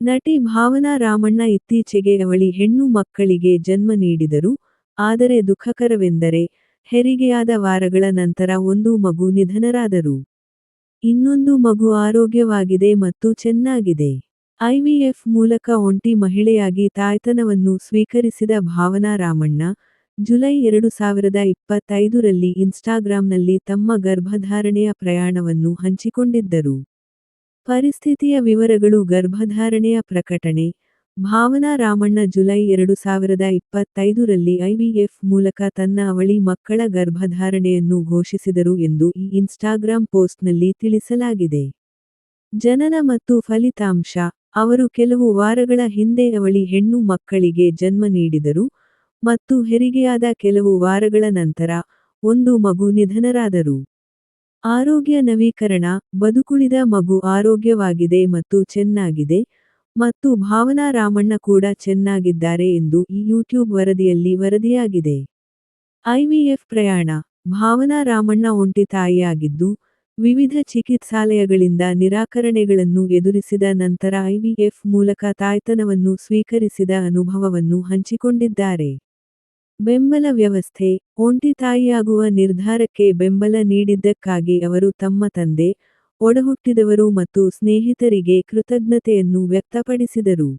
ನಟಿ ಭಾವನಾ ರಾಮಣ್ಣ ಇತ್ತೀಚೆಗೆ ಅವಳಿ ಹೆಣ್ಣು ಮಕ್ಕಳಿಗೆ ಜನ್ಮ ನೀಡಿದರು, ಆದರೆ ದುಃಖಕರವೆಂದರೆ, ಹೆರಿಗೆಯಾದ ವಾರಗಳ ನಂತರ ಒಂದು ಮಗು ನಿಧನರಾದರು. ಇನ್ನೊಂದು ಮಗು ಆರೋಗ್ಯವಾಗಿದೆ ಮತ್ತು ಚೆನ್ನಾಗಿದೆ. ಐವಿಎಫ್ ಮೂಲಕ ಒಂಟಿ ಮಹಿಳೆಯಾಗಿ ತಾಯ್ತನವನ್ನು ಸ್ವೀಕರಿಸಿದ ಭಾವನಾ ರಾಮಣ್ಣ, ಜುಲೈ 2025ರಲ್ಲಿ ಇನ್ಸ್ಟಾಗ್ರಾಂನಲ್ಲಿ ತಮ್ಮ ಗರ್ಭಧಾರಣೆಯ ಪ್ರಯಾಣವನ್ನು ಹಂಚಿಕೊಂಡಿದ್ದರು. ಪರಿಸ್ಥಿತಿಯ ವಿವರಗಳು ಗರ್ಭಧಾರಣೆಯ ಪ್ರಕಟಣೆ. ಭಾವನಾ ರಾಮಣ್ಣ ಜುಲೈ 2025ರಲ್ಲಿ ಐವಿಎಫ್ ಮೂಲಕ ತನ್ನ ಅವಳಿ ಮಕ್ಕಳ ಗರ್ಭಧಾರಣೆಯನ್ನು ಘೋಷಿಸಿದರು ಎಂದು ಈ ಇನ್ಸ್ಟಾಗ್ರಾಂ ಪೋಸ್ಟ್ನಲ್ಲಿ ತಿಳಿಸಲಾಗಿದೆ. ಜನನ ಮತ್ತು ಫಲಿತಾಂಶ. ಅವರು ಕೆಲವು ವಾರಗಳ ಹಿಂದೆ ಅವಳಿ ಹೆಣ್ಣು ಮಕ್ಕಳಿಗೆ ಜನ್ಮ ನೀಡಿದರು, ಮತ್ತು ಹೆರಿಗೆಯಾದ ಕೆಲವು ವಾರಗಳ ನಂತರ, ಒಂದು ಮಗು ನಿಧನರಾದರು. ಆರೋಗ್ಯ ನವೀಕರಣ. ಬದುಕುಳಿದ ಮಗು ಆರೋಗ್ಯವಾಗಿದೆ ಮತ್ತು ಚೆನ್ನಾಗಿದೆ, ಮತ್ತು ಭಾವನಾ ರಾಮಣ್ಣ ಕೂಡ ಚೆನ್ನಾಗಿದ್ದಾರೆ ಎಂದು ಈ ಯೂಟ್ಯೂಬ್ ವರದಿಯಲ್ಲಿ ವರದಿಯಾಗಿದೆ. ಐವಿಎಫ್ ಪ್ರಯಾಣ. ಭಾವನಾ ರಾಮಣ್ಣ ಒಂಟಿ ತಾಯಿಯಾಗಿದ್ದು, ವಿವಿಧ ಚಿಕಿತ್ಸಾಲಯಗಳಿಂದ ನಿರಾಕರಣೆಗಳನ್ನು ಎದುರಿಸಿದ ನಂತರ ಐವಿಎಫ್ ಮೂಲಕ ತಾಯ್ತನವನ್ನು ಸ್ವೀಕರಿಸಿದ ಅನುಭವವನ್ನು ಹಂಚಿಕೊಂಡಿದ್ದಾರೆ. ಬೆಂಬಲ ವ್ಯವಸ್ಥೆ. ಒಂಟಿ ತಾಯಿಯಾಗುವ ನಿರ್ಧಾರಕ್ಕೆ ಬೆಂಬಲ ನೀಡಿದ್ದಕ್ಕಾಗಿ ಅವರು ತಮ್ಮ ತಂದೆ, ಒಡಹುಟ್ಟಿದವರು ಮತ್ತು ಸ್ನೇಹಿತರಿಗೆ ಕೃತಜ್ಞತೆಯನ್ನು ವ್ಯಕ್ತಪಡಿಸಿದರು.